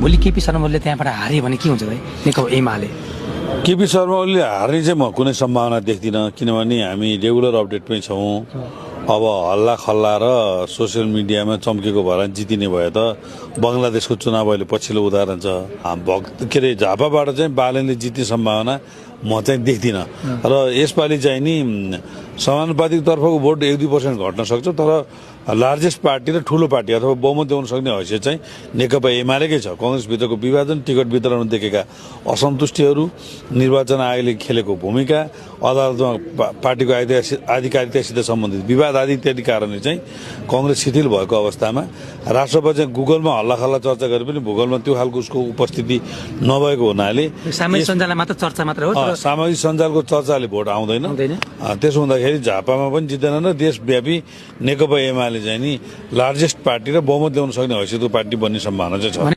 भोलि केपी शर्मा ओलीले त्यहाँबाट हारे भने के हुन्छ भाइ नेकपा एमाले? केपी शर्मा ओलीले हार्ने चाहिँ म कुनै सम्भावना देख्दिनँ, किनभने हामी रेगुलर अपडेटमै छौँ। अब हल्ला खल्ला र सोसियल मिडियामा चम्केको भएर जितिने भए त बङ्गलादेशको चुनाव अहिले पछिल्लो उदाहरण छ। के अरे झापाबाट चाहिँ बालनले जित्ने सम्भावना म चाहिँ देख्दिनँ र यसपालि चाहिँ नि समानुपातिक तर्फको भोट 1-2% घट्न सक्छ, तर लार्जेस्ट पार्टी र ठुलो पार्टी अथवा बहुमत ल्याउन सक्ने हैसियत चाहिँ नेकपा एमालेकै छ। कांग्रेसभित्रको विभाजन, टिकट वितरणमा देखेका असन्तुष्टिहरू, निर्वाचन आयोगले खेलेको भूमिका, अदालतमा पार्टीको आधिकारिकतासित सम्बन्धित विवाद आदि इत्यादि कारणले चाहिँ कांग्रेस शिथिल भएको अवस्थामा राष्ट्रपति चाहिँ गुगलमा हल्लाखल्ला चर्चा गरे पनि भूगोलमा त्यो खालको उसको उपस्थिति नभएको हुनाले सामाजिक सञ्जालमा मात्र चर्चा मात्र हो। सामाजिक सञ्जालको चर्चाले भोट आउँदैन। त्यसो हुँदाखेरि झापामा पनि जित्दैन र देशव्यापी नेकपा एमाले चाहिँ नि लार्जेस्ट पार्टी र बहुमत ल्याउन सक्ने हैसियतको पार्टी बन्ने सम्भावना चाहिँ छ।